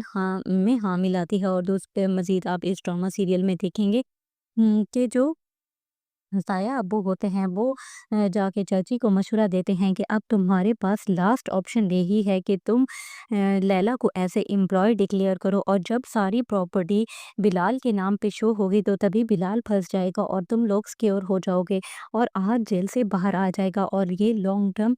हाँ मिलाती है। और दोस्त मज़ीद आप इस ड्रामा सीरियल में देखेंगे कि जो ताया अब्बू होते हैं वो जाके चाची को मशवरा देते हैं कि अब तुम्हारे पास लास्ट ऑप्शन यही है कि तुम लैला को ऐसे एम्प्लॉय डिक्लेयर करो, और जब सारी प्रॉपर्टी बिलाल के नाम पे शो होगी तो तभी बिलाल फंस जाएगा और तुम लोग सिक्योर हो जाओगे और आज जेल से बाहर आ जाएगा। और ये लॉन्ग टर्म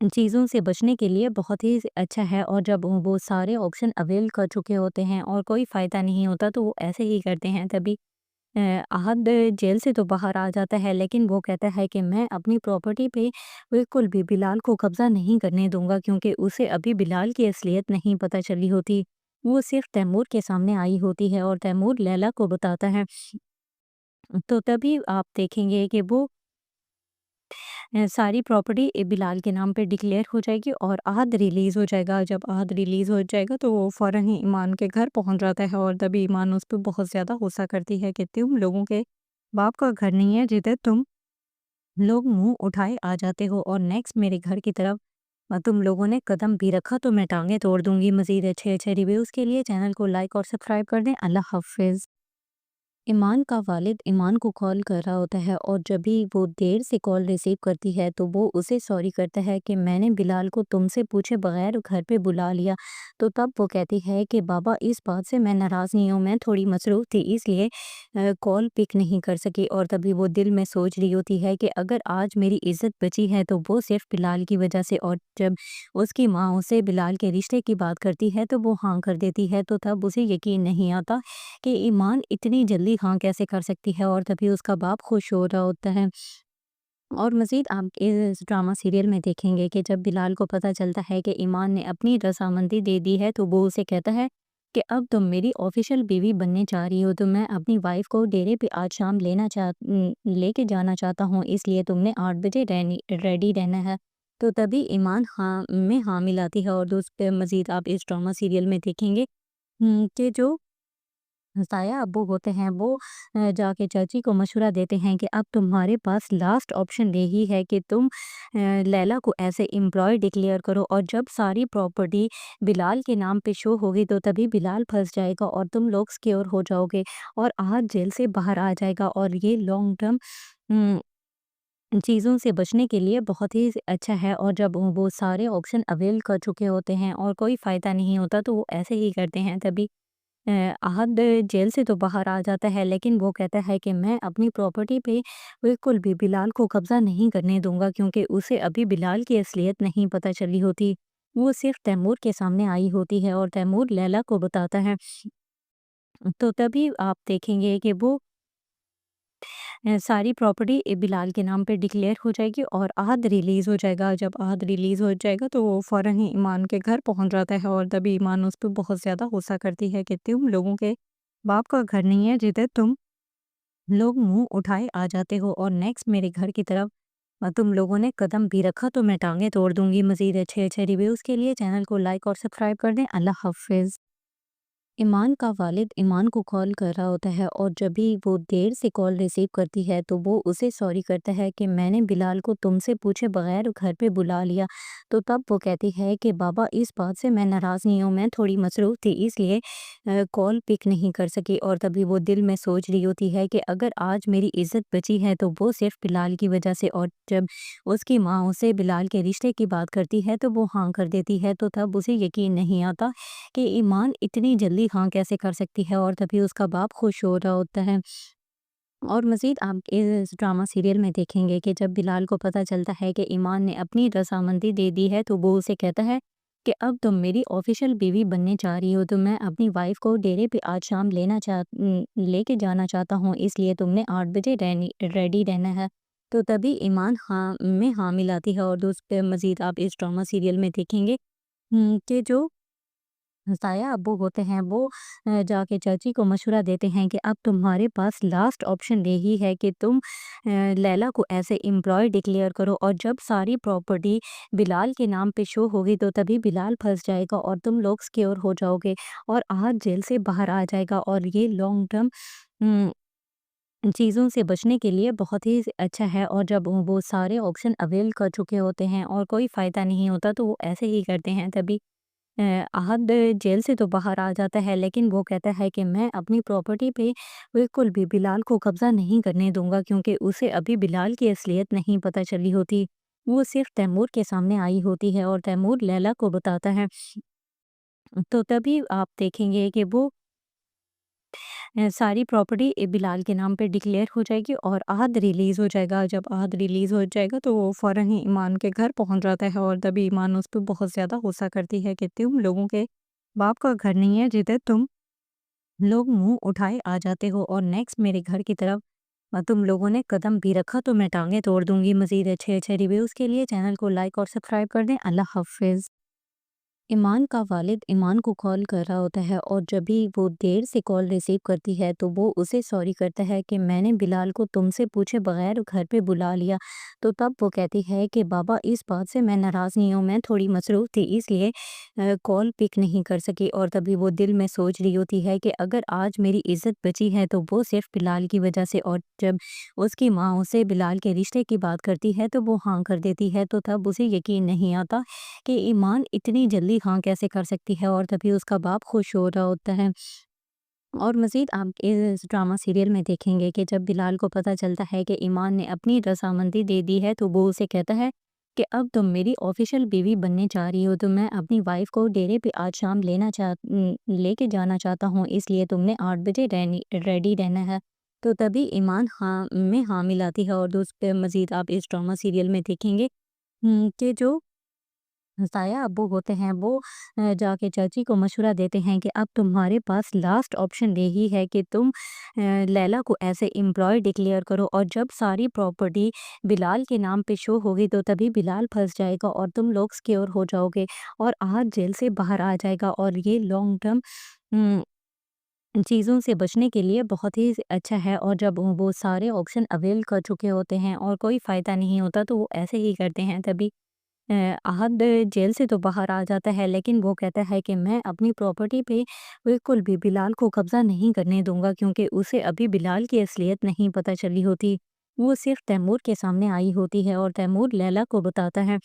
चीज़ों से बचने के लिए बहुत ही अच्छा है। और जब वो सारे ऑप्शन अवेल कर चुके होते हैं और कोई फ़ायदा नहीं होता तो वो ऐसे ही करते हैं। तभी अ, आहद जेल से तो बाहर आ जाता है, लेकिन वो कहता है कि मैं अपनी प्रॉपर्टी पे बिल्कुल भी बिलाल को कब्ज़ा नहीं करने दूँगा, क्योंकि उसे अभी बिलाल की असलियत नहीं पता चली होती। वो सिर्फ़ तैमूर के सामने आई होती है और तैमूर लैला को बताता है। तो तभी आप देखेंगे कि वो सारी प्रॉपर्टी बिलाल के नाम पे डिक्लेयर हो जाएगी और आहद रिलीज़ हो जाएगा। जब आहद रिलीज़ हो जाएगा तो वो फ़ौरन ही ईमान के घर पहुँच जाता है और तभी ईमान उस पे बहुत ज़्यादा गुस्सा करती है कि तुम लोगों के बाप का घर नहीं है जिधर तुम लोग मुँह उठाए आ जाते हो, और नेक्स्ट मेरे घर की तरफ तुम लोगों ने कदम भी रखा तो मैं टाँगें तोड़ दूँगी। मज़ीद अच्छे-अच्छे रिव्यूज़ के लिए चैनल को लाइक और सब्सक्राइब कर दें। अल्लाह हाफ़िज़। ईमान का वालिद ईमान को कॉल कर रहा होता है और जब भी वो देर से कॉल रिसीव करती है तो वो उसे सॉरी करता है कि मैंने बिलाल को तुमसे पूछे बगैर घर पे बुला लिया। तो तब वो कहती है कि बाबा इस बात से मैं नाराज़ नहीं हूँ, मैं थोड़ी मसरूफ़ थी इसलिए कॉल पिक नहीं कर सकी। और तभी वो दिल में सोच रही होती है कि अगर आज मेरी इज़्ज़त बची है तो वो सिर्फ़ बिलाल की वजह से। और जब उसकी माँ उसे बिलाल के रिश्ते की बात करती है तो वो हाँ कर देती है। तो तब उसे यकीन नहीं आता कि ईमान इतनी जल्दी हाँ कैसे कर सकती है, और तभी उसका बाप खुश हो रहा होता है। और मज़ीद आप इस ड्रामा सीरियल में देखेंगे कि जब बिलाल को पता चलता है कि ईमान ने अपनी रज़ामंदी दे दी है तो वो उसे कहता है कि अब तुम मेरी ऑफ़िशियल बीवी बनने जा रही हो, तो मैं अपनी वाइफ़ को डेरे पे आज शाम लेके जाना चाहता हूँ, इसलिए तुमने 8 बजे रेडी रहना है। तो तभी ईमान हाँ मिलाती है। और दोस्त मज़ीद आप इस ड्रामा सीरियल में देखेंगे कि जो ताया अब्बू होते हैं वो जाके चाची को मशवरा देते हैं कि अब तुम्हारे पास लास्ट ऑप्शन यही है कि तुम लैला को ऐसे एम्प्लॉय डिक्लेयर करो, और जब सारी प्रॉपर्टी बिलाल के नाम पे शो होगी तो तभी बिलाल फंस जाएगा और तुम लोग सिक्योर हो जाओगे और आज जेल से बाहर आ जाएगा। और ये लॉन्ग टर्म चीज़ों से बचने के लिए बहुत ही अच्छा है। और जब वो सारे ऑप्शन अवेल कर चुके होते हैं और कोई फ़ायदा नहीं होता तो वो ऐसे ही करते हैं। तभी आहद जेल से तो बाहर आ जाता है, लेकिन वो कहता है कि मैं अपनी प्रॉपर्टी पे बिल्कुल भी बिलाल को कब्ज़ा नहीं करने दूँगा, क्योंकि उसे अभी बिलाल की असलियत नहीं पता चली होती। वो सिर्फ़ तैमूर के सामने आई होती है और तैमूर लैला को बताता है। तो तभी आप देखेंगे कि वो सारी प्रॉपर्टी बिलाल के नाम पे डिक्लेयर हो जाएगी और आहद रिलीज़ हो जाएगा। जब आहद रिलीज़ हो जाएगा तो वो फ़ौरन ही ईमान के घर पहुँच जाता है और तभी ईमान उस पे बहुत ज़्यादा गुस्सा करती है कि तुम लोगों के बाप का घर नहीं है जिधर तुम लोग मुँह उठाए आ जाते हो, और नेक्स्ट मेरे घर की तरफ तुम लोगों ने कदम भी रखा तो मैं टाँगें तोड़ दूँगी। मज़ीद अच्छे-अच्छे रिव्यूज़ के लिए चैनल को लाइक और सब्सक्राइब कर दें। अल्लाह हाफ़िज़। ईमान का वालिद ईमान को कॉल कर रहा होता है और जब भी वो देर से कॉल रिसीव करती है तो वो उसे सॉरी करता है कि मैंने बिलाल को तुमसे पूछे बगैर घर पे बुला लिया। तो तब वो कहती है कि बाबा इस बात से मैं नाराज़ नहीं हूँ, मैं थोड़ी मसरूफ़ थी इसलिए कॉल पिक नहीं कर सकी। और तभी वो दिल में सोच रही होती है कि अगर आज मेरी इज़्ज़त बची है तो वो सिर्फ़ बिलाल की वजह से। और जब उसकी माँ उसे बिलाल के रिश्ते की बात करती है तो वो हाँ कर देती है। तो तब उसे यकीन नहीं आता कि ईमान इतनी जल्दी हाँ कैसे कर सकती है, और तभी उसका बाप खुश हो रहा होता है। और मज़ीद आप इस ड्रामा सीरियल में देखेंगे कि जब बिलाल को पता चलता है कि ईमान ने अपनी रज़ामंदी दे दी है तो वो उसे कहता है कि अब तुम मेरी ऑफ़िशियल बीवी बनने जा रही हो, तो मैं अपनी वाइफ़ को डेरे पे आज शाम लेके जाना चाहता हूँ, इसलिए तुमने 8 बजे रेडी रहना है। तो तभी ईमान हाँ मिलाती है। और दोस्त मज़ीद आप इस ड्रामा सीरियल में देखेंगे कि जो ताया अब्बू होते हैं वो जाके चाची को मशवरा देते हैं कि अब तुम्हारे पास लास्ट ऑप्शन यही है कि तुम लैला को ऐसे एम्प्लॉय डिक्लेयर करो, और जब सारी प्रॉपर्टी बिलाल के नाम पे शो होगी तो तभी बिलाल फंस जाएगा और तुम लोग सिक्योर हो जाओगे और आज जेल से बाहर आ जाएगा। और ये लॉन्ग टर्म चीज़ों से बचने के लिए बहुत ही अच्छा है। और जब वो सारे ऑप्शन अवेल कर चुके होते हैं और कोई फ़ायदा नहीं होता तो वो ऐसे ही करते हैं। तभी आहद जेल से तो बाहर आ जाता है, लेकिन वो कहता है कि मैं अपनी प्रॉपर्टी पे बिल्कुल भी बिलाल को कब्ज़ा नहीं करने दूँगा, क्योंकि उसे अभी बिलाल की असलियत नहीं पता चली होती। वो सिर्फ़ तैमूर के सामने आई होती है और तैमूर लैला को बताता है। तो तभी आप देखेंगे कि वो सारी प्रॉपर्टी बिलाल के नाम पे डिक्लेयर हो जाएगी और आहद रिलीज़ हो जाएगा। जब आहद रिलीज़ हो जाएगा तो वो फ़ौरन ही ईमान के घर पहुँच जाता है और तभी ईमान उस पे बहुत ज़्यादा गुस्सा करती है कि तुम लोगों के बाप का घर नहीं है जिधर तुम लोग मुँह उठाए आ जाते हो, और नेक्स्ट मेरे घर की तरफ तुम लोगों ने कदम भी रखा तो मैं टाँगें तोड़ दूँगी। मज़ीद अच्छे-अच्छे रिव्यूज़ के लिए चैनल को लाइक और सब्सक्राइब कर दें। अल्लाह हाफ़िज़। ईमान का वालिद ईमान को कॉल कर रहा होता है और जब भी वो देर से कॉल रिसीव करती है तो वो उसे सॉरी करता है कि मैंने बिलाल को तुमसे पूछे बगैर घर पे बुला लिया। तो तब वो कहती है कि बाबा, इस बात से मैं नाराज़ नहीं हूँ, मैं थोड़ी मसरूफ़ थी इसलिए कॉल पिक नहीं कर सकी। और तभी वो दिल में सोच रही होती है कि अगर आज मेरी इज़्ज़त बची है तो वो सिर्फ़ बिलाल की वजह से। और जब उसकी माँ उसे बिलाल के रिश्ते की बात करती है तो वो हाँ कर देती है। तो तब उसे यकीन नहीं आता कि ईमान इतनी जल्दी हाँ कैसे कर सकती है, और तभी उसका बाप खुश हो रहा होता है। और मज़ीद आप इस ड्रामा सीरियल में देखेंगे कि जब बिलाल को पता चलता है कि ईमान ने अपनी रज़ामंदी दे दी है तो वो उसे कहता है कि अब तुम मेरी ऑफ़िशियल बीवी बनने जा रही हो, तो मैं अपनी वाइफ़ को डेरे पे आज शाम लेके जाना चाहता हूँ, इसलिए तुमने 8 बजे रेडी रहना है। तो तभी ईमान हाँ में हाँ मिलाती है। और दोस्त मज़ीद आप इस ड्रामा सीरियल में देखेंगे कि जो साया अब्बू होते हैं वो जाके चाची को मशवरा देते हैं कि अब तुम्हारे पास लास्ट ऑप्शन यही है कि तुम लैला को ऐसे एम्प्लॉय डिक्लेयर करो, और जब सारी प्रॉपर्टी बिलाल के नाम पे शो होगी तो तभी बिलाल फंस जाएगा और तुम लोग सिक्योर हो जाओगे और आज जेल से बाहर आ जाएगा। और ये लॉन्ग टर्म चीज़ों से बचने के लिए बहुत ही अच्छा है। और जब वो सारे ऑप्शन अवेल कर चुके होते हैं और कोई फ़ायदा नहीं होता तो वो ऐसे ही करते हैं। तभी अ, आहद जेल से तो बाहर आ जाता है, लेकिन वो कहता है कि मैं अपनी प्रॉपर्टी पे बिल्कुल भी बिलाल को कब्ज़ा नहीं करने दूँगा, क्योंकि उसे अभी बिलाल की असलियत नहीं पता चली होती। वो सिर्फ़ तैमूर के सामने आई होती है और तैमूर लैला को बताता है।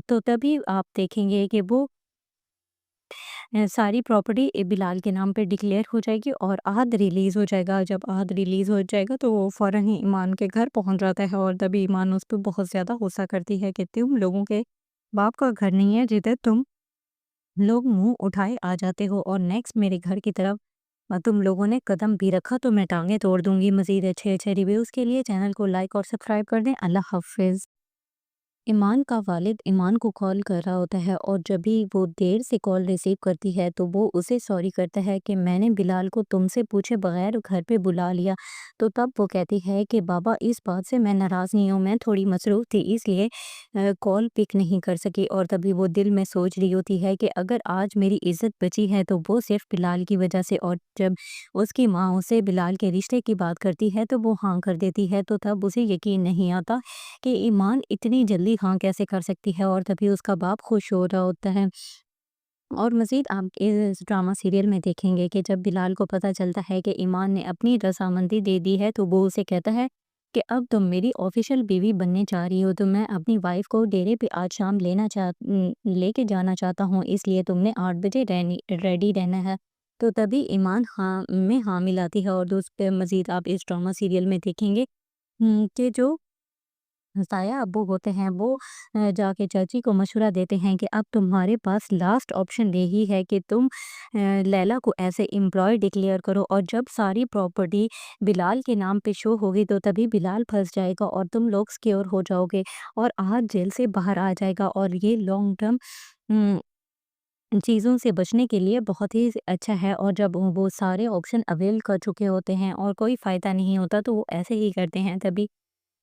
तो तभी आप देखेंगे कि वो सारी प्रॉपर्टी बिलाल के नाम पे डिक्लेयर हो जाएगी और आहद रिलीज़ हो जाएगा। जब आहद रिलीज़ हो जाएगा तो वो फ़ौरन ही ईमान के घर पहुँच जाता है और तभी ईमान उस पे बहुत ज़्यादा गुस्सा करती है कि तुम लोगों के बाप का घर नहीं है जिधर तुम लोग मुँह उठाए आ जाते हो, और नेक्स्ट मेरे घर की तरफ तुम लोगों ने कदम भी रखा तो मैं टाँगें तोड़ दूँगी। मज़ीद अच्छे-अच्छे रिव्यूज़ के लिए चैनल को लाइक और सब्सक्राइब कर दें। अल्लाह हाफ़िज़। ईमान का वालिद ईमान को कॉल कर रहा होता है और जब भी वो देर से कॉल रिसीव करती है तो वो उसे सॉरी करता है कि मैंने बिलाल को तुमसे पूछे बगैर घर पे बुला लिया। तो तब वो कहती है कि बाबा, इस बात से मैं नाराज़ नहीं हूँ, मैं थोड़ी मसरूफ़ थी इसलिए कॉल पिक नहीं कर सकी। और तभी वो दिल में सोच रही होती है कि अगर आज मेरी इज़्ज़त बची है तो वो सिर्फ़ बिलाल की वजह से। और जब उसकी माँ उसे बिलाल के रिश्ते की बात करती है तो वो हाँ कर देती है। तो तब उसे यकीन नहीं आता कि ईमान इतनी जल्दी हाँ कैसे कर सकती है, और तभी उसका बाप खुश हो रहा होता है। और मज़ीद आप इस ड्रामा सीरियल में देखेंगे कि जब बिलाल को पता चलता है कि ईमान ने अपनी रज़ामंदी दे दी है तो वो उसे कहता है कि अब तुम मेरी ऑफ़िशियल बीवी बनने जा रही हो, तो मैं अपनी वाइफ़ को डेरे पे आज शाम लेके जाना चाहता हूँ, इसलिए तुमने 8 बजे रेडी रहना है। तो तभी ईमान हाँ में हाँ मिलाती है। और दोस्त मज़ीद आप इस ड्रामा सीरियल में देखेंगे कि जो साया अब्बू होते हैं वो जाके चाची को मशवरा देते हैं कि अब तुम्हारे पास लास्ट ऑप्शन यही है कि तुम लैला को ऐसे एम्प्लॉय डिक्लेयर करो, और जब सारी प्रॉपर्टी बिलाल के नाम पे शो होगी तो तभी बिलाल फंस जाएगा और तुम लोग सिक्योर हो जाओगे और आज जेल से बाहर आ जाएगा। और ये लॉन्ग टर्म चीज़ों से बचने के लिए बहुत ही अच्छा है। और जब वो सारे ऑप्शन अवेल कर चुके होते हैं और कोई फ़ायदा नहीं होता तो वो ऐसे ही करते हैं। तभी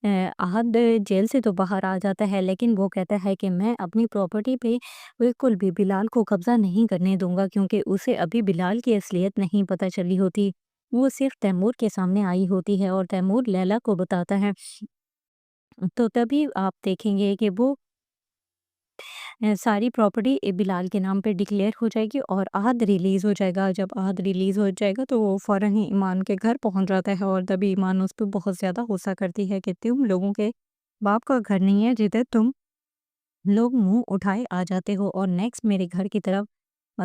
अ, आहद जेल से तो बाहर आ जाता है, लेकिन वो कहता है कि मैं अपनी प्रॉपर्टी पे बिल्कुल भी बिलाल को कब्ज़ा नहीं करने दूँगा, क्योंकि उसे अभी बिलाल की असलियत नहीं पता चली होती। वो सिर्फ़ तैमूर के सामने आई होती है और तैमूर लैला को बताता है। तो तभी आप देखेंगे कि वो सारी प्रॉपर्टी बिलाल के नाम पे डिक्लेयर हो जाएगी और आहद रिलीज़ हो जाएगा। जब आहद रिलीज़ हो जाएगा तो वो फ़ौरन ही ईमान के घर पहुँच जाता है और तभी ईमान उस पे बहुत ज़्यादा गुस्सा करती है कि तुम लोगों के बाप का घर नहीं है जिधर तुम लोग मुँह उठाए आ जाते हो और नेक्स्ट मेरे घर की तरफ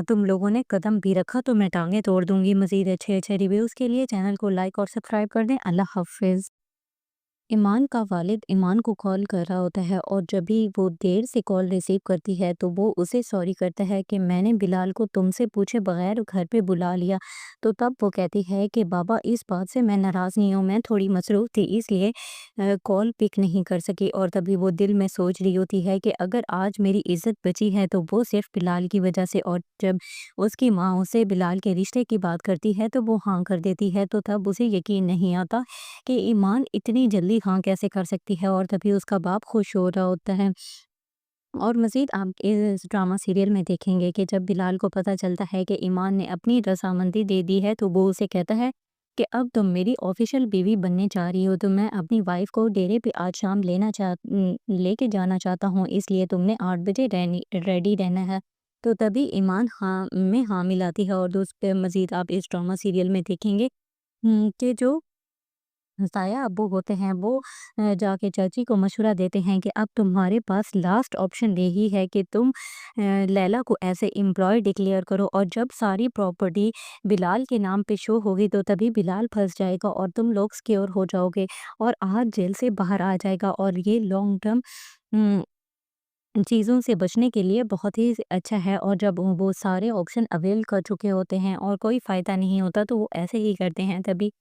तुम लोगों ने कदम भी रखा तो मैं टाँगें तोड़ दूँगी। मज़ीद अच्छे-अच्छे रिव्यूज़ के लिए चैनल को लाइक और सब्सक्राइब कर दें। अल्लाह हाफ़िज़। ईमान का वालिद ईमान को कॉल कर रहा होता है और जब भी वो देर से कॉल रिसीव करती है तो वो उसे सॉरी करता है कि मैंने बिलाल को तुमसे पूछे बगैर घर पे बुला लिया। तो तब वो कहती है कि बाबा इस बात से मैं नाराज़ नहीं हूँ, मैं थोड़ी मसरूफ़ थी इसलिए कॉल पिक नहीं कर सकी। और तभी वो दिल में सोच रही होती है कि अगर आज मेरी इज़्ज़त बची है तो वो सिर्फ़ बिलाल की वजह से। और जब उसकी माँ उसे बिलाल के रिश्ते की बात करती है तो वो हाँ कर देती है। तो तब उसे यकीन नहीं आता कि ईमान इतनी जल्दी हाँ कैसे कर सकती है। और तभी उसका बाप खुश हो रहा होता है। और मज़ीद आप इस ड्रामा सीरियल में देखेंगे कि जब बिलाल को पता चलता है कि ईमान ने अपनी रज़ामंदी दे दी है तो वो उसे कहता है कि अब तुम मेरी ऑफ़िशियल बीवी बनने जा रही हो, तो मैं अपनी वाइफ़ को डेरे पे आज शाम लेके जाना चाहता हूँ, इसलिए तुमने 8 बजे रेडी रहना है। तो तभी ईमान हाँ में हाँ मिलाती है। और दोस्त मज़ीद आप इस ड्रामा सीरियल में देखेंगे कि जो साया अब्बू होते हैं वो जाके चाची को मशवरा देते हैं कि अब तुम्हारे पास लास्ट ऑप्शन यही है कि तुम लैला को ऐसे एम्प्लॉय डिक्लेयर करो, और जब सारी प्रॉपर्टी बिलाल के नाम पे शो होगी तो तभी बिलाल फंस जाएगा और तुम लोग सिक्योर हो जाओगे और आज जेल से बाहर आ जाएगा। और ये लॉन्ग टर्म चीज़ों से बचने के लिए बहुत ही अच्छा है। और जब वो सारे ऑप्शन अवेल कर चुके होते हैं और कोई फ़ायदा नहीं होता तो वो ऐसे ही करते हैं। तभी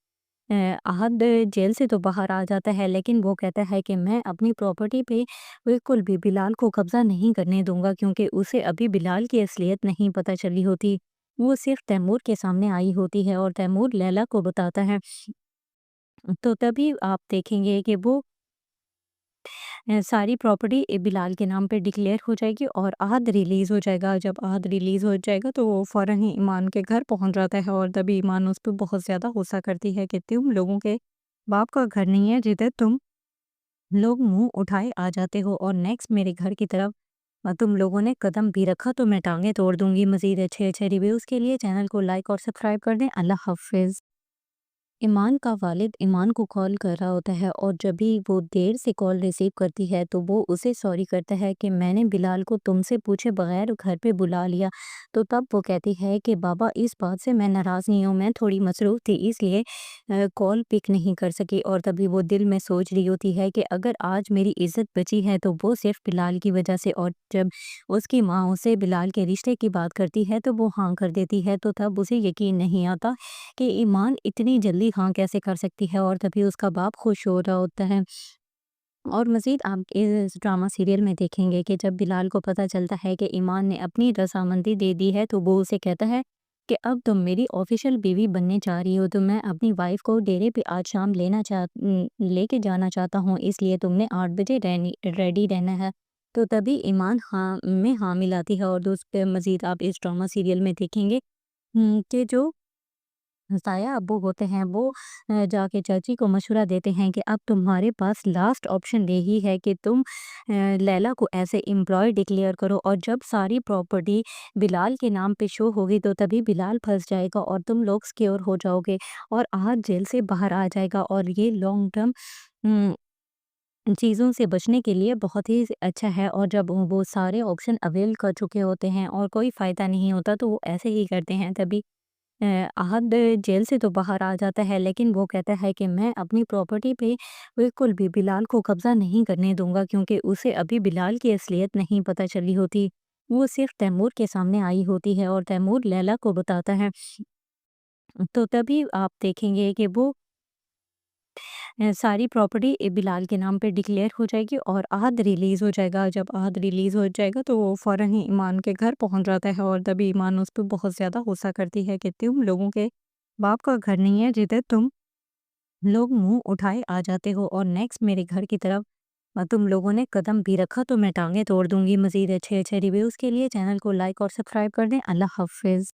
अ, आहद जेल से तो बाहर आ जाता है, लेकिन वो कहता है कि मैं अपनी प्रॉपर्टी पे बिल्कुल भी बिलाल को कब्ज़ा नहीं करने दूँगा, क्योंकि उसे अभी बिलाल की असलियत नहीं पता चली होती। वो सिर्फ़ तैमूर के सामने आई होती है और तैमूर लैला को बताता है। तो तभी आप देखेंगे कि वो सारी प्रॉपर्टी बिलाल के नाम पे डिक्लेयर हो जाएगी और आहद रिलीज़ हो जाएगा। जब आहद रिलीज़ हो जाएगा तो वो फ़ौरन ही ईमान के घर पहुँच जाता है और तभी ईमान उस पे बहुत ज़्यादा गुस्सा करती है कि तुम लोगों के बाप का घर नहीं है जिधर तुम लोग मुँह उठाए आ जाते हो, और नेक्स्ट मेरे घर की तरफ तुम लोगों ने कदम भी रखा तो मैं टाँगें तोड़ दूँगी। मज़ीद अच्छे-अच्छे रिव्यूज़ के लिए चैनल को लाइक और सब्सक्राइब कर दें। अल्लाह हाफ़िज़। ईमान का वालिद ईमान को कॉल कर रहा होता है और जब भी वो देर से कॉल रिसीव करती है तो वो उसे सॉरी करता है कि मैंने बिलाल को तुमसे पूछे बगैर घर पे बुला लिया। तो तब वो कहती है कि बाबा इस बात से मैं नाराज़ नहीं हूँ, मैं थोड़ी मसरूफ़ थी इसलिए कॉल पिक नहीं कर सकी। और तभी वो दिल में सोच रही होती है कि अगर आज मेरी इज़्ज़त बची है तो वो सिर्फ़ बिलाल की वजह से। और जब उसकी माँ उसे बिलाल के रिश्ते की बात करती है तो वो हाँ कर देती है। तो तब उसे यकीन नहीं आता कि ईमान इतनी जल्दी हाँ कैसे कर सकती है। और तभी उसका बाप खुश हो रहा होता है। और मज़ीद आप इस ड्रामा सीरियल में देखेंगे कि जब बिलाल को पता चलता है कि ईमान ने अपनी रज़ामंदी दे दी है तो वो उसे कहता है कि अब तुम मेरी ऑफ़िशियल बीवी बनने जा रही हो, तो मैं अपनी वाइफ़ को डेरे पे आज शाम लेके जाना चाहता हूँ, इसलिए तुमने 8 बजे रेडी रहना है। तो तभी ईमान हाँ में हाँ मिलाती है। और दोस्त मज़ीद आप इस ड्रामा सीरियल में देखेंगे कि जो साया अब्बू होते हैं वो जाके चाची को मशवरा देते हैं कि अब तुम्हारे पास लास्ट ऑप्शन यही है कि तुम लैला को ऐसे एम्प्लॉय डिक्लेयर करो, और जब सारी प्रॉपर्टी बिलाल के नाम पे शो होगी तो तभी बिलाल फंस जाएगा और तुम लोग सिक्योर हो जाओगे और आज जेल से बाहर आ जाएगा। और ये लॉन्ग टर्म चीज़ों से बचने के लिए बहुत ही अच्छा है। और जब वो सारे ऑप्शन अवेल कर चुके होते हैं और कोई फ़ायदा नहीं होता तो वो ऐसे ही करते हैं। तभी अ, आहद जेल से तो बाहर आ जाता है, लेकिन वो कहता है कि मैं अपनी प्रॉपर्टी पे बिल्कुल भी बिलाल को कब्ज़ा नहीं करने दूँगा, क्योंकि उसे अभी बिलाल की असलियत नहीं पता चली होती। वो सिर्फ़ तैमूर के सामने आई होती है और तैमूर लैला को बताता है। तो तभी आप देखेंगे कि वो सारी प्रॉपर्टी बिलाल के नाम पे डिक्लेयर हो जाएगी और आहद रिलीज़ हो जाएगा। जब आहद रिलीज़ हो जाएगा तो वो फ़ौरन ही ईमान के घर पहुँच जाता है और तभी ईमान उस पे बहुत ज़्यादा गुस्सा करती है कि तुम लोगों के बाप का घर नहीं है जिधर तुम लोग मुँह उठाए आ जाते हो, और नेक्स्ट मेरे घर की तरफ तुम लोगों ने कदम भी रखा तो मैं टाँगें तोड़ दूँगी। मज़ीद अच्छे-अच्छे रिव्यूज़ के लिए चैनल को लाइक और सब्सक्राइब कर दें। अल्लाह हाफ़िज़।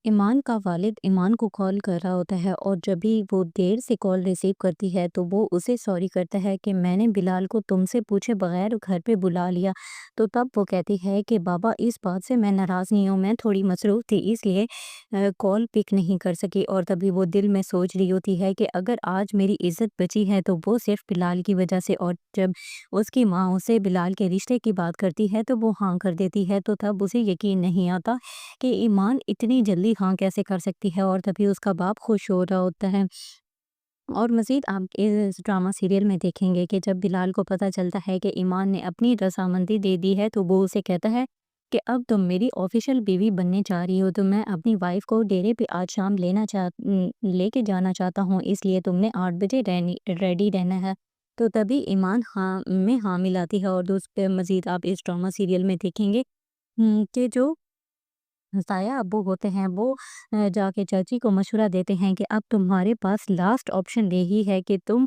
ایمان کا والد ایمان کو کال کر رہا ہوتا ہے اور جب بھی وہ دیر سے کال ریسیو کرتی ہے تو وہ اسے سوری کرتا ہے کہ میں نے بلال کو تم سے پوچھے بغیر گھر پہ بلا لیا۔ تو تب وہ کہتی ہے کہ بابا اس بات سے میں ناراض نہیں ہوں، میں تھوڑی مصروف تھی اس لیے کال پک نہیں کر سکی۔ اور تبھی وہ دل میں سوچ رہی ہوتی ہے کہ اگر آج میری عزت بچی ہے تو وہ صرف بلال کی وجہ سے۔ اور جب اس کی ماں اسے بلال کے رشتے کی بات کرتی ہے تو وہ ہاں کر دیتی ہے۔ تو تب اسے یقین نہیں آتا کہ ایمان اتنی جلدی ہاں کیسے کر سکتی ہے، اور تبھی اس کا باپ خوش ہو رہا ہوتا ہے۔ اور مزید آپ اس ڈرامہ سیریل میں دیکھیں گے کہ جب بلال کو پتہ چلتا ہے کہ ایمان نے اپنی رضامندی دے دی ہے تو وہ اسے کہتا ہے کہ اب تم میری آفیشیل بیوی بننے جا رہی ہو، تو میں اپنی وائف کو ڈیرے پہ آج شام لے کے جانا چاہتا ہوں، اس لیے تم نے 8 بجے ریڈی رہنا ہے۔ تو تبھی ایمان ہاں ملاتی ہے۔ اور دوست مزید آپ اس ڈرامہ سیریل میں دیکھیں گے کہ جو سایہ ابو ہوتے ہیں وہ جا کے چاچی کو مشورہ دیتے ہیں کہ اب تمہارے پاس لاسٹ آپشن یہی ہے کہ تم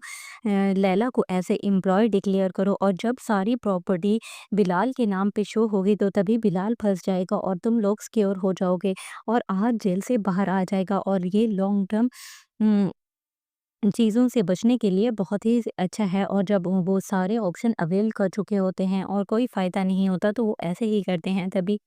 لیلا کو ایسے امپلائی ڈکلیئر کرو، اور جب ساری پراپرٹی بلال کے نام پہ شو ہوگی تو تبھی بلال پھنس جائے گا اور تم لوگ سیکیور ہو جاؤ گے اور آج جیل سے باہر آ جائے گا، اور یہ لانگ ٹرم چیزوں سے بچنے کے لیے بہت ہی اچھا ہے۔ اور جب وہ سارے آپشن اویل کر چکے ہوتے ہیں اور کوئی فائدہ نہیں ہوتا تو وہ ایسے ہی کرتے ہیں۔ تبھی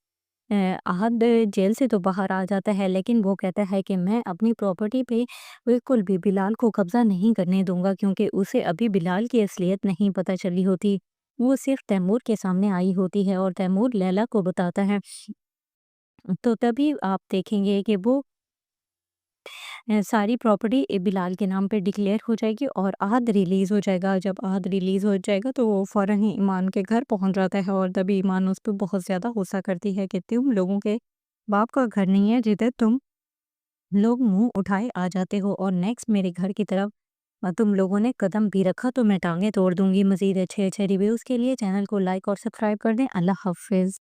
احد جیل سے تو باہر آ جاتا ہے، لیکن وہ کہتا ہے کہ میں اپنی پراپرٹی پہ بالکل بھی بلال کو قبضہ نہیں کرنے دوں گا، کیونکہ اسے ابھی بلال کی اصلیت نہیں پتہ چلی ہوتی۔ وہ صرف تیمور کے سامنے آئی ہوتی ہے اور تیمور لیلا کو بتاتا ہے۔ تو تبھی آپ دیکھیں گے کہ وہ ساری پراپرٹی بلال کے نام پہ ڈکلیئر ہو جائے گی اور عہد ریلیز ہو جائے گا۔ جب عہد ریلیز ہو جائے گا تو وہ فوراً ہی ایمان کے گھر پہنچ جاتا ہے، اور تبھی ایمان اس پہ بہت زیادہ غصہ کرتی ہے کہ تم لوگوں کے باپ کا گھر نہیں ہے جدھر تم لوگ منہ اٹھائے آ جاتے ہو، اور نیکسٹ میرے گھر کی طرف تم لوگوں نے قدم بھی رکھا تو میں ٹانگیں توڑ دوں گی۔ مزید اچھے ریویوز کے لیے چینل کو لائک اور سبسکرائب کر دیں۔ اللہ حافظ۔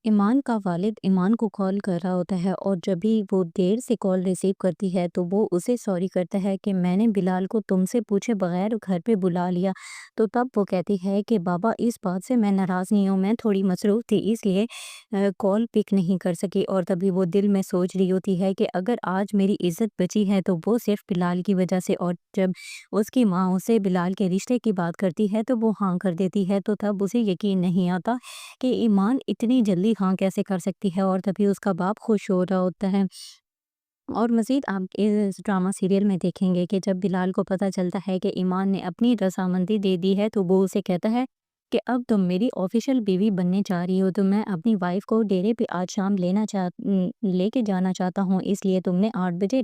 ایمان کا والد ایمان کو کال کر رہا ہوتا ہے اور جب بھی وہ دیر سے کال ریسیو کرتی ہے تو وہ اسے سوری کرتا ہے کہ میں نے بلال کو تم سے پوچھے بغیر گھر پہ بلا لیا۔ تو تب وہ کہتی ہے کہ بابا اس بات سے میں ناراض نہیں ہوں، میں تھوڑی مصروف تھی اس لیے کال پک نہیں کر سکی۔ اور تبھی وہ دل میں سوچ رہی ہوتی ہے کہ اگر آج میری عزت بچی ہے تو وہ صرف بلال کی وجہ سے۔ اور جب اس کی ماں اسے بلال کے رشتے کی بات کرتی ہے تو وہ ہاں کر دیتی ہے۔ تو تب اسے یقین نہیں آتا کہ ایمان اتنی جلدی ہاں کیسے کر سکتی ہے، اور تبھی اس کا باپ خوش ہو رہا ہوتا ہے۔ اور مزید آپ اس ڈرامہ سیریل میں دیکھیں گے کہ جب بلال کو پتہ چلتا ہے کہ ایمان نے اپنی رضامندی دے دی ہے تو وہ اسے کہتا ہے کہ اب تم میری آفیشیل بیوی بننے جا رہی ہو، تو میں اپنی وائف کو ڈیرے پہ آج شام لے کے جانا چاہتا ہوں، اس لیے تم نے 8 بجے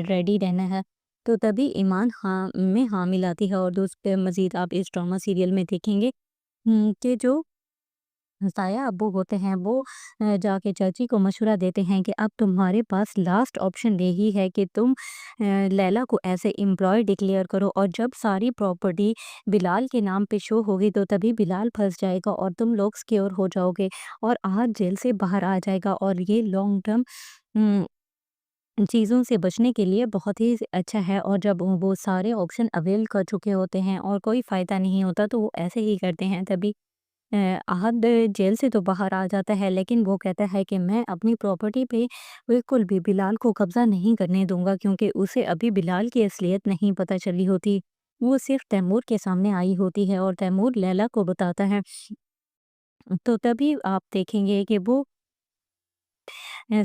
ریڈی رہنا ہے۔ تو تبھی ایمان ہاں ملاتی ہے۔ اور دوست مزید آپ اس ڈرامہ سیریل میں دیکھیں گے کہ جو سایہ ابو ہوتے ہیں وہ جا کے چاچی کو مشورہ دیتے ہیں کہ اب تمہارے پاس لاسٹ آپشن یہی ہے کہ تم لیلا کو ایسے امپلائی ڈکلیئر کرو، اور جب ساری پراپرٹی بلال کے نام پہ شو ہوگی تو تبھی بلال پھنس جائے گا اور تم لوگ سیکیور ہو جاؤ گے اور آج جیل سے باہر آ جائے گا، اور یہ لانگ ٹرم چیزوں سے بچنے کے لیے بہت ہی اچھا ہے۔ اور جب وہ سارے آپشن اویل کر چکے ہوتے ہیں اور کوئی فائدہ نہیں ہوتا تو وہ ایسے ہی کرتے ہیں۔ تبھی احد جیل سے تو باہر آ جاتا ہے، لیکن وہ کہتا ہے کہ میں اپنی پراپرٹی پہ بالکل بھی بلال کو قبضہ نہیں کرنے دوں گا، کیونکہ اسے ابھی بلال کی اصلیت نہیں پتہ چلی ہوتی۔ وہ صرف تیمور کے سامنے آئی ہوتی ہے اور تیمور لیلا کو بتاتا ہے۔ تو تبھی آپ دیکھیں گے کہ وہ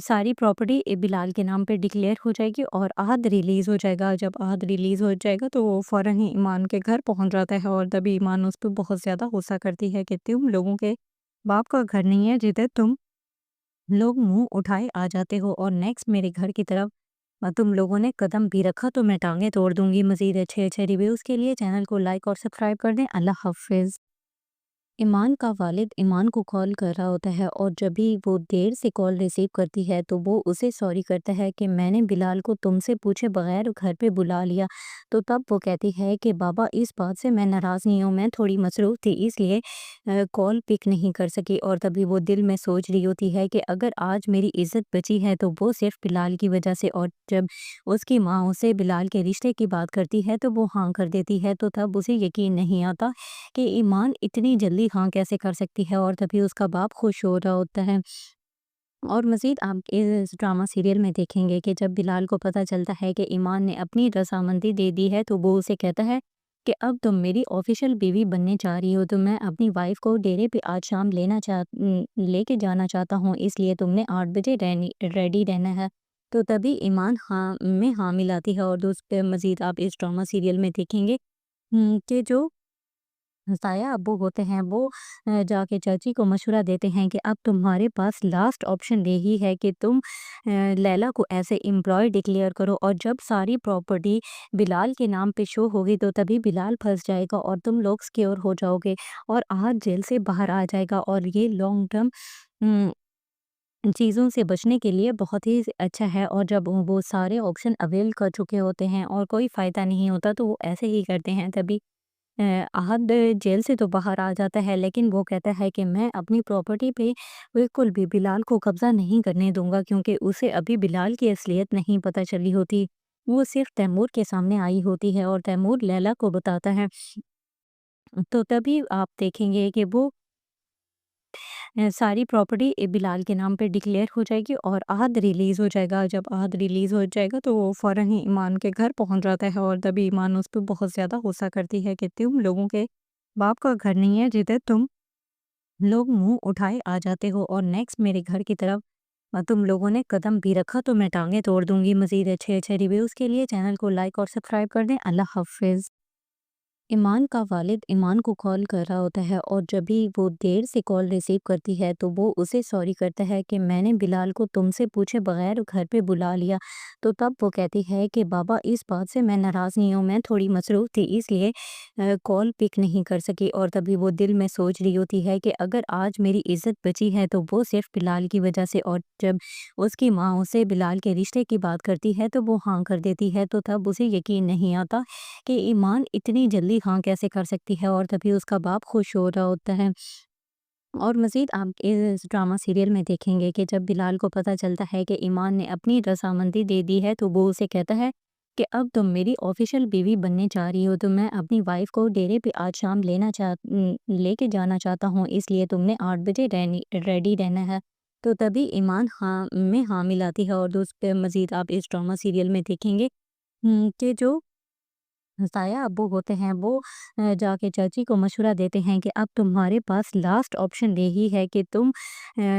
ساری پراپرٹی بلال کے نام پہ ڈکلیئر ہو جائے گی اور عہد ریلیز ہو جائے گا۔ جب عہد ریلیز ہو جائے گا تو وہ فوراً ہی ایمان کے گھر پہنچ جاتا ہے، اور تبھی ایمان اس پہ بہت زیادہ غصہ کرتی ہے کہ تم لوگوں کے باپ کا گھر نہیں ہے جدھر تم لوگ منہ اٹھائے آ جاتے ہو، اور نیکسٹ میرے گھر کی طرف تم لوگوں نے قدم بھی رکھا تو میں ٹانگیں توڑ دوں گی۔ مزید اچھے ریویوز کے لیے چینل کو لائک اور سبسکرائب کر دیں۔ اللہ حافظ۔ ایمان کا والد ایمان کو کال کر رہا ہوتا ہے اور جب بھی وہ دیر سے کال ریسیو کرتی ہے تو وہ اسے سوری کرتا ہے کہ میں نے بلال کو تم سے پوچھے بغیر گھر پہ بلا لیا۔ تو تب وہ کہتی ہے کہ بابا اس بات سے میں ناراض نہیں ہوں، میں تھوڑی مصروف تھی اس لیے کال پک نہیں کر سکی۔ اور تبھی وہ دل میں سوچ رہی ہوتی ہے کہ اگر آج میری عزت بچی ہے تو وہ صرف بلال کی وجہ سے۔ اور جب اس کی ماں اسے بلال کے رشتے کی بات کرتی ہے تو وہ ہاں کر دیتی ہے۔ تو تب اسے یقین نہیں آتا کہ ایمان اتنی جلدی ہاں کیسے کر سکتی ہے، اور تبھی اس کا باپ خوش ہو رہا ہوتا ہے۔ اور مزید آپ اس ڈرامہ سیریل میں دیکھیں گے کہ جب بلال کو پتہ چلتا ہے کہ ایمان نے اپنی رضامندی دے دی ہے تو وہ اسے کہتا ہے کہ اب تم میری آفیشیل بیوی بننے جا رہی ہو، تو میں اپنی وائف کو ڈیرے پہ آج شام لے کے جانا چاہتا ہوں، اس لیے تم نے 8 بجے ریڈی رہنا ہے۔ تو تبھی ایمان میں ہاں ملاتی ہے اور دوست مزید آپ اس ڈرامہ سیریل میں دیکھیں گے کہ جو سایہ ابو ہوتے ہیں وہ جا کے چاچی کو مشورہ دیتے ہیں کہ اب تمہارے پاس لاسٹ آپشن یہی ہے کہ تم لیلا کو ایسے امپلائی ڈکلیئر کرو، اور جب ساری پراپرٹی بلال کے نام پہ شو ہوگی تو تبھی بلال پھنس جائے گا اور تم لوگ سکیور ہو جاؤ گے اور آج جیل سے باہر آ جائے گا، اور یہ لانگ ٹرم چیزوں سے بچنے کے لیے بہت ہی اچھا ہے۔ اور جب وہ سارے آپشن اویل کر چکے ہوتے ہیں اور کوئی فائدہ نہیں ہوتا تو وہ ایسے ہی کرتے ہیں۔ تبھی احد جیل سے تو باہر آ جاتا ہے، لیکن وہ کہتا ہے کہ میں اپنی پراپرٹی پہ بالکل بھی بلال کو قبضہ نہیں کرنے دوں گا، کیونکہ اسے ابھی بلال کی اصلیت نہیں پتہ چلی ہوتی۔ وہ صرف تیمور کے سامنے آئی ہوتی ہے اور تیمور لیلا کو بتاتا ہے۔ تو تبھی آپ دیکھیں گے کہ وہ ساری پراپرٹی بلال کے نام پہ ڈکلیئر ہو جائے گی اور عہد ریلیز ہو جائے گا۔ جب عہد ریلیز ہو جائے گا تو وہ فوراً ہی ایمان کے گھر پہنچ جاتا ہے، اور تبھی ایمان اس پہ بہت زیادہ غصہ کرتی ہے کہ تم لوگوں کے باپ کا گھر نہیں ہے جدھر تم لوگ منہ اٹھائے آ جاتے ہو، اور نیکسٹ میرے گھر کی طرف تم لوگوں نے قدم بھی رکھا تو میں ٹانگیں توڑ دوں گی۔ مزید اچھے اچھے ریویوز کے لیے چینل کو لائک اور سبسکرائب کر دیں۔ اللہ حافظ۔ ایمان کا والد ایمان کو کال کر رہا ہوتا ہے، اور جب بھی وہ دیر سے کال ریسیو کرتی ہے تو وہ اسے سوری کرتا ہے کہ میں نے بلال کو تم سے پوچھے بغیر گھر پہ بلا لیا۔ تو تب وہ کہتی ہے کہ بابا اس بات سے میں ناراض نہیں ہوں، میں تھوڑی مصروف تھی اس لیے کال پک نہیں کر سکی۔ اور تبھی وہ دل میں سوچ رہی ہوتی ہے کہ اگر آج میری عزت بچی ہے تو وہ صرف بلال کی وجہ سے، اور جب اس کی ماں اسے بلال کے رشتے کی بات کرتی ہے تو وہ ہاں کر دیتی ہے۔ تو تب اسے یقین نہیں آتا کہ ایمان اتنی جلدی ہاں کیسے کر سکتی ہے، اور تبھی اس کا باپ خوش ہو رہا ہوتا ہے۔ اور مزید آپ اس ڈرامہ سیریل میں دیکھیں گے کہ جب بلال کو پتہ چلتا ہے کہ ایمان نے اپنی رضامندی دے دی ہے تو وہ اسے کہتا ہے کہ اب تم میری آفیشیل بیوی بننے جا رہی ہو، تو میں اپنی وائف کو ڈیرے پہ آج شام لے کے جانا چاہتا ہوں، اس لیے تم نے 8 بجے ریڈی رہنا ہے۔ تو تبھی ایمان میں ہاں ملاتی ہے اور دوست مزید آپ اس ڈرامہ سیریل میں دیکھیں گے کہ جو سایہ ابو ہوتے ہیں وہ جا کے چاچی کو مشورہ دیتے ہیں کہ اب تمہارے پاس لاسٹ آپشن یہی ہے کہ تم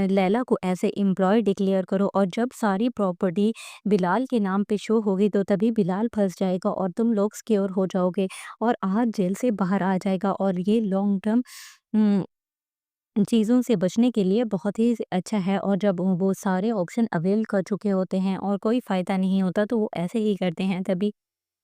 لیلا کو ایسے امپلائی ڈکلیئر کرو، اور جب ساری پراپرٹی بلال کے نام پہ شو ہوگی تو تبھی بلال پھنس جائے گا اور تم لوگ سکیور ہو جاؤ گے اور آج جیل سے باہر آ جائے گا، اور یہ لانگ ٹرم چیزوں سے بچنے کے لیے بہت ہی اچھا ہے۔ اور جب وہ سارے آپشن اویل کر چکے ہوتے ہیں اور کوئی فائدہ نہیں ہوتا تو وہ ایسے ہی کرتے ہیں۔ تبھی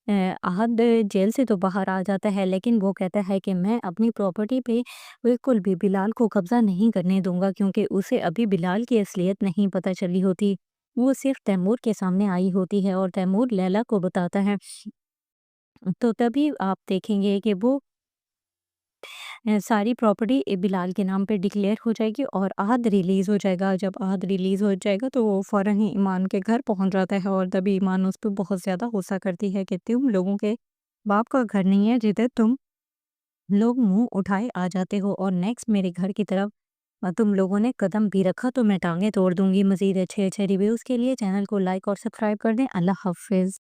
احد جیل سے تو باہر آ جاتا ہے، لیکن وہ کہتا ہے کہ میں اپنی پراپرٹی پہ بالکل بھی بلال کو قبضہ نہیں کرنے دوں گا، کیونکہ اسے ابھی بلال کی اصلیت نہیں پتہ چلی ہوتی۔ وہ صرف تیمور کے سامنے آئی ہوتی ہے اور تیمور لیلا کو بتاتا ہے۔ تو تبھی آپ دیکھیں گے کہ وہ ساری پراپرٹی بلال کے نام پہ ڈکلیئر ہو جائے گی اور عہد ریلیز ہو جائے گا۔ جب عہد ریلیز ہو جائے گا تو وہ فوراً ہی ایمان کے گھر پہنچ جاتا ہے، اور تبھی ایمان اس پہ بہت زیادہ غصہ کرتی ہے کہ تم لوگوں کے باپ کا گھر نہیں ہے جدھر تم لوگ منہ اٹھائے آ جاتے ہو، اور نیکسٹ میرے گھر کی طرف تم لوگوں نے قدم بھی رکھا تو میں ٹانگیں توڑ دوں گی۔ مزید اچھے اچھے ریویوز کے لیے چینل کو لائک اور سبسکرائب کر دیں۔ اللہ حافظ۔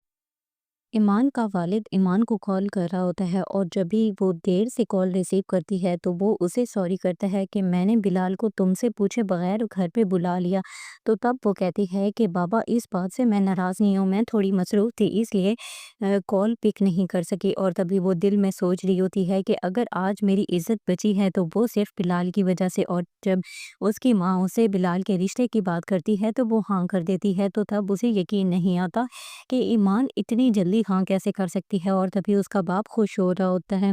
ایمان کا والد ایمان کو کال کر رہا ہوتا ہے، اور جب بھی وہ دیر سے کال ریسیو کرتی ہے تو وہ اسے سوری کرتا ہے کہ میں نے بلال کو تم سے پوچھے بغیر گھر پہ بلا لیا۔ تو تب وہ کہتی ہے کہ بابا اس بات سے میں ناراض نہیں ہوں، میں تھوڑی مصروف تھی اس لیے کال پک نہیں کر سکی۔ اور تبھی وہ دل میں سوچ رہی ہوتی ہے کہ اگر آج میری عزت بچی ہے تو وہ صرف بلال کی وجہ سے، اور جب اس کی ماں اسے بلال کے رشتے کی بات کرتی ہے تو وہ ہاں کر دیتی ہے۔ تو تب اسے یقین نہیں آتا کہ ایمان اتنی جلدی ہاں کیسے کر سکتی ہے، اور تبھی اس کا باپ خوش ہو رہا ہوتا ہے۔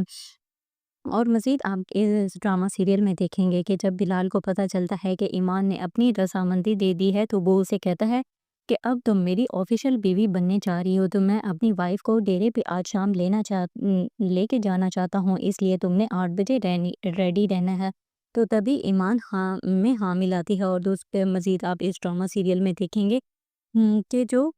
اور مزید آپ اس ڈرامہ سیریل میں دیکھیں گے کہ جب بلال کو پتہ چلتا ہے کہ ایمان نے اپنی رضامندی دے دی ہے تو وہ اسے کہتا ہے کہ اب تم میری آفیشیل بیوی بننے جا رہی ہو، تو میں اپنی وائف کو ڈیرے پہ آج شام لے کے جانا چاہتا ہوں، اس لیے تم نے 8 بجے ریڈی رہنا ہے۔ تو تبھی ایمان میں ہاں ملاتی ہے اور دوست مزید آپ اس ڈرامہ سیریل میں دیکھیں گے کہ جو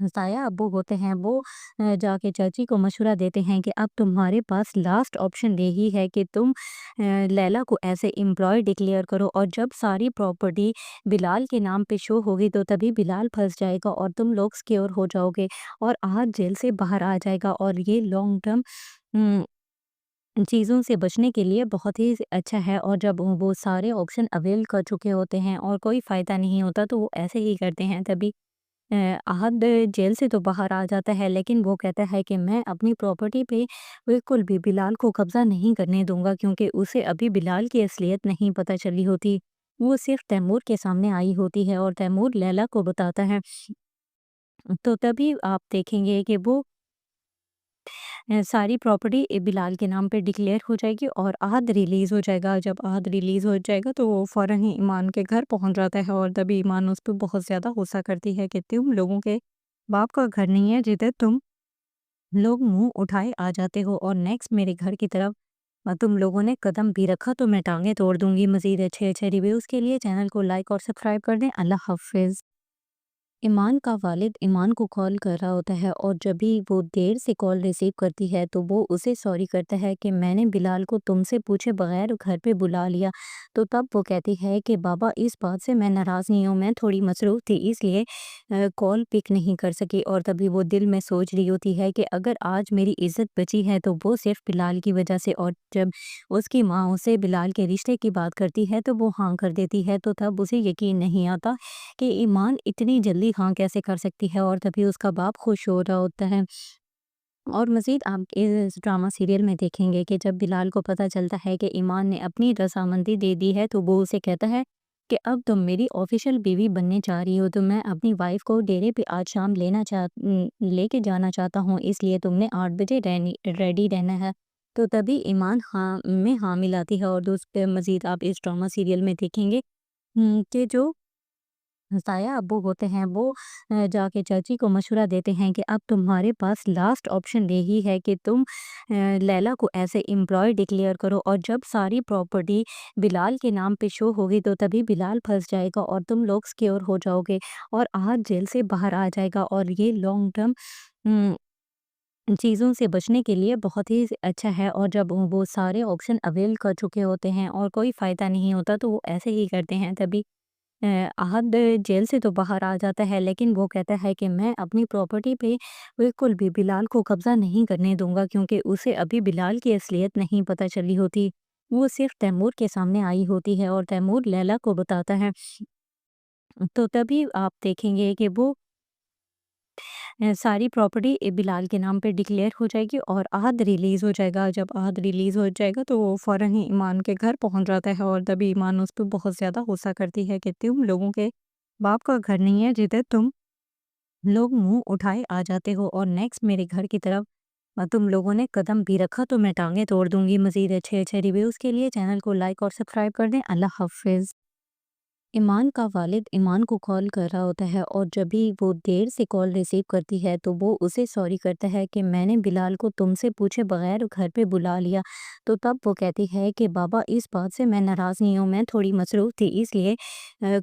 साया अब्बू होते हैं वो जाके चाची को मशवरा देते हैं कि अब तुम्हारे पास लास्ट ऑप्शन यही है कि तुम लैला को ऐसे एम्प्लॉय डिक्लेयर करो, और जब सारी प्रॉपर्टी बिलाल के नाम पे शो होगी तो तभी बिलाल फंस जाएगा और तुम लोग सिक्योर हो जाओगे और आज जेल से बाहर आ जाएगा, और ये लॉन्ग टर्म चीज़ों से बचने के लिए बहुत ही अच्छा है। और जब वो सारे ऑप्शन अवेल कर चुके होते हैं और कोई फ़ायदा नहीं होता तो वो ऐसे ही करते हैं। तभी आहद जेल से तो बाहर आ जाता है, लेकिन वो कहता है कि मैं अपनी प्रॉपर्टी पे बिल्कुल भी बिलाल को कब्ज़ा नहीं करने दूँगा, क्योंकि उसे अभी बिलाल की असलियत नहीं पता चली होती। वो सिर्फ़ तैमूर के सामने आई होती है और तैमूर लैला को बताता है। तो तभी आप देखेंगे कि वो सारी प्रॉपर्टी बिलाल के नाम पे डिक्लेयर हो जाएगी और आहद रिलीज़ हो जाएगा। जब आहद रिलीज़ हो जाएगा तो वो फ़ौरन ही ईमान के घर पहुँच जाता है, और तभी ईमान उस पे बहुत ज़्यादा गुस्सा करती है कि तुम लोगों के बाप का घर नहीं है जिधर तुम लोग मुँह उठाए आ जाते हो, और नेक्स्ट मेरे घर की तरफ तुम लोगों ने कदम भी रखा तो मैं टाँगें तोड़ दूँगी। मज़ीद अच्छे-अच्छे रिव्यूज़ के लिए चैनल को लाइक और सब्सक्राइब कर दें। अल्लाह हाफ़िज़। ईमान का वालिद ईमान को कॉल कर रहा होता है, और जब भी वो देर से कॉल रिसीव करती है तो वो उसे सॉरी करता है कि मैंने बिलाल को तुमसे पूछे बगैर घर पे बुला लिया। तो तब वो कहती है कि बाबा इस बात से मैं नाराज़ नहीं हूँ, मैं थोड़ी मसरूफ़ थी इसलिए कॉल पिक नहीं कर सकी। और तभी वो दिल में सोच रही होती है कि अगर आज मेरी इज़्ज़त बची है तो वो सिर्फ़ बिलाल की वजह से। और जब उसकी माँ उसे बिलाल के रिश्ते की बात करती है तो वो हाँ कर देती है, तो तब उसे यकीन नहीं आता कि ईमान इतनी जल्दी हाँ कैसे कर सकती है, और तभी उसका बाप खुश हो रहा होता है। और मज़ीद आप इस ड्रामा सीरियल में देखेंगे कि जब बिलाल को पता चलता है कि ईमान ने अपनी रज़ामंदी दे दी है तो वो उसे कहता है कि अब तुम मेरी ऑफ़िशियल बीवी बनने जा रही हो, तो मैं अपनी वाइफ़ को डेरे पे आज शाम लेके जाना चाहता हूँ, इसलिए तुमने 8 बजे रेडी रहना है। तो तभी ईमान हाँ में हाँ मिलाती है, और दोस्त मज़ीद आप इस ड्रामा सीरियल में देखेंगे कि जो साया अब्बू होते हैं वो जाके चाची को मशवरा देते हैं कि अब तुम्हारे पास लास्ट ऑप्शन यही है कि तुम लैला को ऐसे एम्प्लॉय डिक्लेयर करो, और जब सारी प्रॉपर्टी बिलाल के नाम पे शो होगी तो तभी बिलाल फंस जाएगा और तुम लोग सिक्योर हो जाओगे और आज जेल से बाहर आ जाएगा, और ये लॉन्ग टर्म चीज़ों से बचने के लिए बहुत ही अच्छा है। और जब वो सारे ऑप्शन अवेल कर चुके होते हैं और कोई फ़ायदा नहीं होता तो वो ऐसे ही करते हैं। तभी अ, आहद जेल से तो बाहर आ जाता है, लेकिन वो कहता है कि मैं अपनी प्रॉपर्टी पे बिल्कुल भी बिलाल को कब्ज़ा नहीं करने दूँगा, क्योंकि उसे अभी बिलाल की असलियत नहीं पता चली होती। वो सिर्फ़ तैमूर के सामने आई होती है और तैमूर लैला को बताता है। तो तभी आप देखेंगे कि वो सारी प्रॉपर्टी बिलाल के नाम पे डिक्लेयर हो जाएगी और आहद रिलीज़ हो जाएगा। जब आहद रिलीज़ हो जाएगा तो वो फ़ौरन ही ईमान के घर पहुँच जाता है, और तभी ईमान उस पे बहुत ज़्यादा गुस्सा करती है कि तुम लोगों के बाप का घर नहीं है जिधर तुम लोग मुँह उठाए आ जाते हो, और नेक्स्ट मेरे घर की तरफ तुम लोगों ने कदम भी रखा तो मैं टाँगें तोड़ दूँगी। मज़ीद अच्छे-अच्छे रिव्यूज़ के लिए चैनल को लाइक और सब्सक्राइब कर दें। अल्लाह हाफ़िज़। ईमान का वालिद ईमान को कॉल कर रहा होता है, और जब भी वो देर से कॉल रिसीव करती है तो वो उसे सॉरी करता है कि मैंने बिलाल को तुमसे पूछे बगैर घर पे बुला लिया। तो तब वो कहती है कि बाबा इस बात से मैं नाराज़ नहीं हूँ, मैं थोड़ी मसरूफ़ थी इसलिए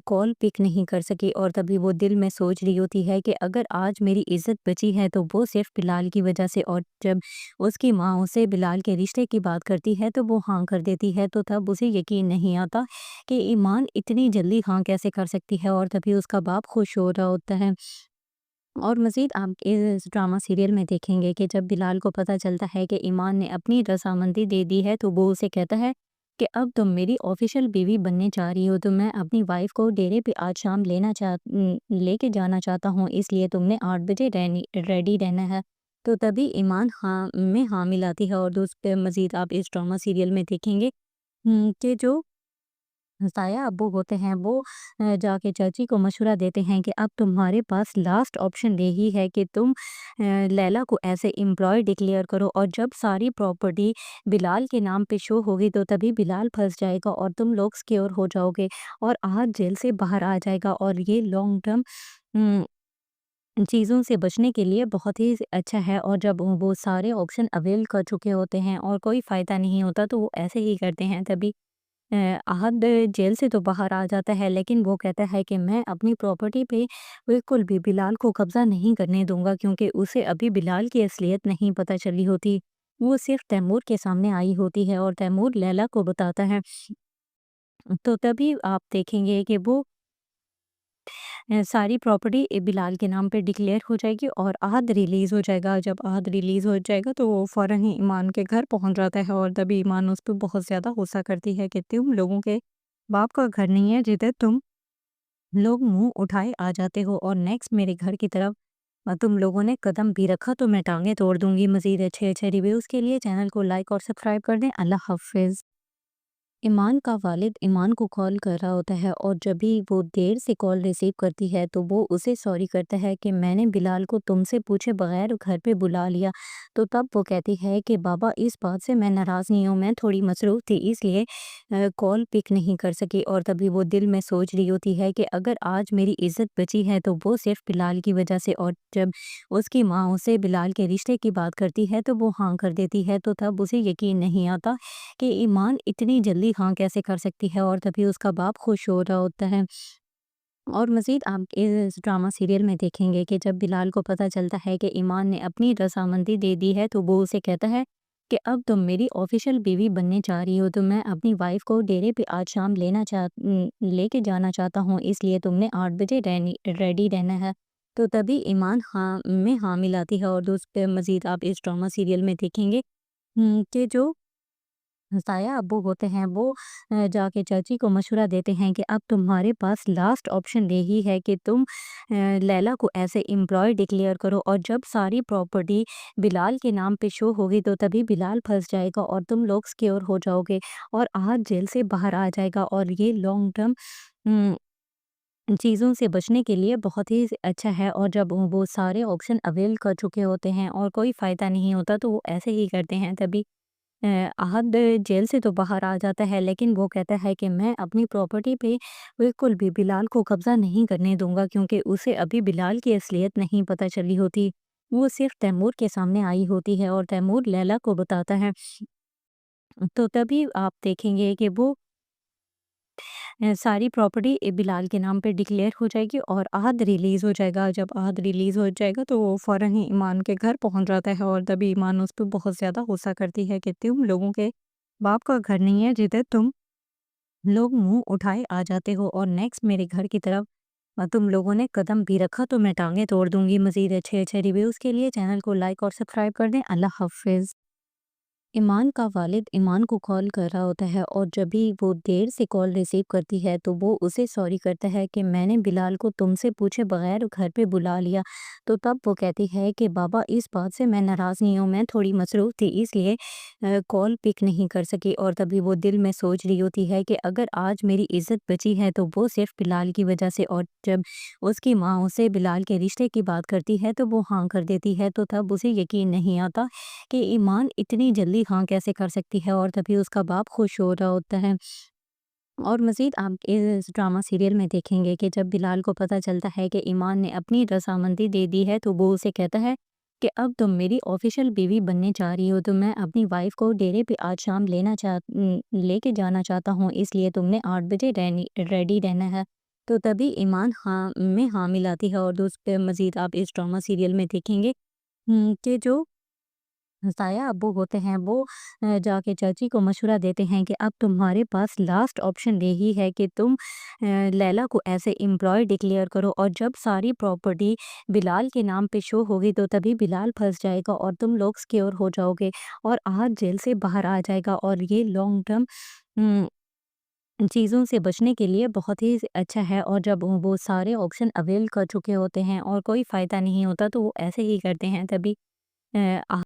कॉल पिक नहीं कर सकी। और तभी वो दिल में सोच रही होती है कि अगर आज मेरी इज़्ज़त बची है तो वो सिर्फ़ बिलाल की वजह से। और जब उसकी माँ उसे बिलाल के रिश्ते की बात करती है तो वो हाँ कर देती है, तो तब उसे यकीन नहीं आता कि ईमान इतनी जल्दी हाँ कैसे कर सकती है, और तभी उसका बाप खुश हो रहा होता है। और मज़ीद आप इस ड्रामा सीरियल में देखेंगे कि जब बिलाल को पता चलता है कि ईमान ने अपनी रज़ामंदी दे दी है तो वो उसे कहता है कि अब तुम मेरी ऑफ़िशियल बीवी बनने जा रही हो, तो मैं अपनी वाइफ़ को डेरे पे आज शाम लेके जाना चाहता हूँ, इसलिए तुमने 8 बजे रेडी रहना है। तो तभी ईमान हाँ में हाँ मिलाती है, और दोस्त मज़ीद आप इस ड्रामा सीरियल में देखेंगे कि जो साया अब्बू होते हैं वो जाके चाची को मशवरा देते हैं कि अब तुम्हारे पास लास्ट ऑप्शन यही है कि तुम लैला को ऐसे एम्प्लॉय डिक्लेयर करो, और जब सारी प्रॉपर्टी बिलाल के नाम पे शो होगी तो तभी बिलाल फंस जाएगा और तुम लोग सिक्योर हो जाओगे और आज जेल से बाहर आ जाएगा, और ये लॉन्ग टर्म चीज़ों से बचने के लिए बहुत ही अच्छा है। और जब वो सारे ऑप्शन अवेल कर चुके होते हैं और कोई फ़ायदा नहीं होता तो वो ऐसे ही करते हैं। तभी आहद जेल से तो बाहर आ जाता है, लेकिन वो कहता है कि मैं अपनी प्रॉपर्टी पे बिल्कुल भी बिलाल को कब्ज़ा नहीं करने दूँगा, क्योंकि उसे अभी बिलाल की असलियत नहीं पता चली होती। वो सिर्फ़ तैमूर के सामने आई होती है और तैमूर लैला को बताता है। तो तभी आप देखेंगे कि वो सारी प्रॉपर्टी बिलाल के नाम पे डिक्लेयर हो जाएगी और अहद रिलीज़ हो जाएगा। जब अहद रिलीज़ हो जाएगा तो वो फ़ौरन ही ईमान के घर पहुँच जाता है और तभी ईमान उस पे बहुत ज़्यादा गुस्सा करती है कि तुम लोगों के बाप का घर नहीं है जिधर तुम लोग मुँह उठाए आ जाते हो, और नेक्स्ट मेरे घर की तरफ तुम लोगों ने कदम भी रखा तो मैं टाँगें तोड़ दूँगी। मज़ीद अच्छे-अच्छे रिव्यूज़ के लिए चैनल को लाइक और सब्सक्राइब कर दें। अल्लाह हाफ़िज़। ईमान का वालिद ईमान को कॉल कर रहा होता है और जब भी वो देर से कॉल रिसीव करती है तो वो उसे सॉरी करता है कि मैंने बिलाल को तुमसे पूछे बगैर घर पे बुला लिया। तो तब वो कहती है कि बाबा इस बात से मैं नाराज़ नहीं हूँ, मैं थोड़ी मसरूफ़ थी इसलिए कॉल पिक नहीं कर सकी। और तभी वो दिल में सोच रही होती है कि अगर आज मेरी इज़्ज़त बची है तो वो सिर्फ़ बिलाल की वजह से। और जब उसकी माँ उसे बिलाल के रिश्ते की बात करती है तो वो हाँ कर देती है। तो तब उसे यकीन नहीं आता कि ईमान इतनी जल्दी हाँ कैसे कर सकती है, और तभी उसका बाप खुश हो रहा होता है। और मज़ीद आप इस ड्रामा सीरियल में देखेंगे कि जब बिलाल को पता चलता है कि ईमान ने अपनी रज़ामंदी दे दी है तो वो उसे कहता है कि अब तुम मेरी ऑफ़िशियल बीवी बनने जा रही हो, तो मैं अपनी वाइफ़ को डेरे पे आज शाम लेके जाना चाहता हूँ, इसलिए तुमने 8 बजे रेडी रहना है। तो तभी ईमान हाँ में हाँ मिलाती है। और दोस्त मज़ीद आप इस ड्रामा सीरियल में देखेंगे कि जो साया अब्बू होते हैं वो जाके चाची को मशवरा देते हैं कि अब तुम्हारे पास लास्ट ऑप्शन यही है कि तुम लैला को ऐसे एम्प्लॉय डिक्लेयर करो, और जब सारी प्रॉपर्टी बिलाल के नाम पे शो होगी तो तभी बिलाल फंस जाएगा और तुम लोग सिक्योर हो जाओगे और आज जेल से बाहर आ जाएगा। और ये लॉन्ग टर्म चीज़ों से बचने के लिए बहुत ही अच्छा है। और जब वो सारे ऑप्शन अवेल कर चुके होते हैं और कोई फ़ायदा नहीं होता तो वो ऐसे ही करते हैं। तभी अ, अहद जेल से तो बाहर आ जाता है, लेकिन वो कहता है कि मैं अपनी प्रॉपर्टी पे बिल्कुल भी बिलाल को कब्ज़ा नहीं करने दूँगा, क्योंकि उसे अभी बिलाल की असलियत नहीं पता चली होती। वो सिर्फ़ तैमूर के सामने आई होती है और तैमूर लैला को बताता है। तो तभी आप देखेंगे कि वो सारी प्रॉपर्टी बिलाल के नाम पे डिक्लेयर हो जाएगी और अहद रिलीज़ हो जाएगा। जब अहद रिलीज़ हो जाएगा तो वो फ़ौरन ही ईमान के घर पहुँच जाता है और तभी ईमान उस पे बहुत ज़्यादा गुस्सा करती है कि तुम लोगों के बाप का घर नहीं है जिधर तुम लोग मुँह उठाए आ जाते हो, और नेक्स्ट मेरे घर की तरफ तुम लोगों ने कदम भी रखा तो मैं टाँगें तोड़ दूँगी। मज़ीद अच्छे-अच्छे रिव्यूज़ के लिए चैनल को लाइक और सब्सक्राइब कर दें। अल्लाह हाफ़िज़। ईमान का वालिद ईमान को कॉल कर रहा होता है और जब भी वो देर से कॉल रिसीव करती है तो वो उसे सॉरी करता है कि मैंने बिलाल को तुमसे पूछे बगैर घर पे बुला लिया। तो तब वो कहती है कि बाबा इस बात से मैं नाराज़ नहीं हूँ, मैं थोड़ी मसरूफ़ थी इसलिए कॉल पिक नहीं कर सकी। और तभी वो दिल में सोच रही होती है कि अगर आज मेरी इज़्ज़त बची है तो वो सिर्फ़ बिलाल की वजह से। और जब उसकी माँ उसे बिलाल के रिश्ते की बात करती है तो वो हाँ कर देती है। तो तब उसे यकीन नहीं आता कि ईमान इतनी जल्दी हाँ कैसे कर सकती है, और तभी उसका बाप खुश हो रहा होता है। और मज़ीद आप इस ड्रामा सीरियल में देखेंगे कि जब बिलाल को पता चलता है कि ईमान ने अपनी रज़ामंदी दे दी है तो वो उसे कहता है कि अब तुम मेरी ऑफ़िशियल बीवी बनने जा रही हो, तो मैं अपनी वाइफ़ को डेरे पे आज शाम लेके जाना चाहता हूँ, इसलिए तुमने 8 बजे रेडी रहना है। तो तभी ईमान हाँ में हाँ मिलाती है। और दोस्त मज़ीद आप इस ड्रामा सीरियल में देखेंगे कि जो साया अब्बू होते हैं वो जाके चाची को मशवरा देते हैं कि अब तुम्हारे पास लास्ट ऑप्शन यही है कि तुम लैला को ऐसे एम्प्लॉय डिक्लेयर करो, और जब सारी प्रॉपर्टी बिलाल के नाम पे शो होगी तो तभी बिलाल फंस जाएगा और तुम लोग सिक्योर हो जाओगे और आज जेल से बाहर आ जाएगा। और ये लॉन्ग टर्म चीज़ों से बचने के लिए बहुत ही अच्छा है। और जब वो सारे ऑप्शन अवेल कर चुके होते हैं और कोई फ़ायदा नहीं होता तो वो ऐसे ही करते हैं। तभी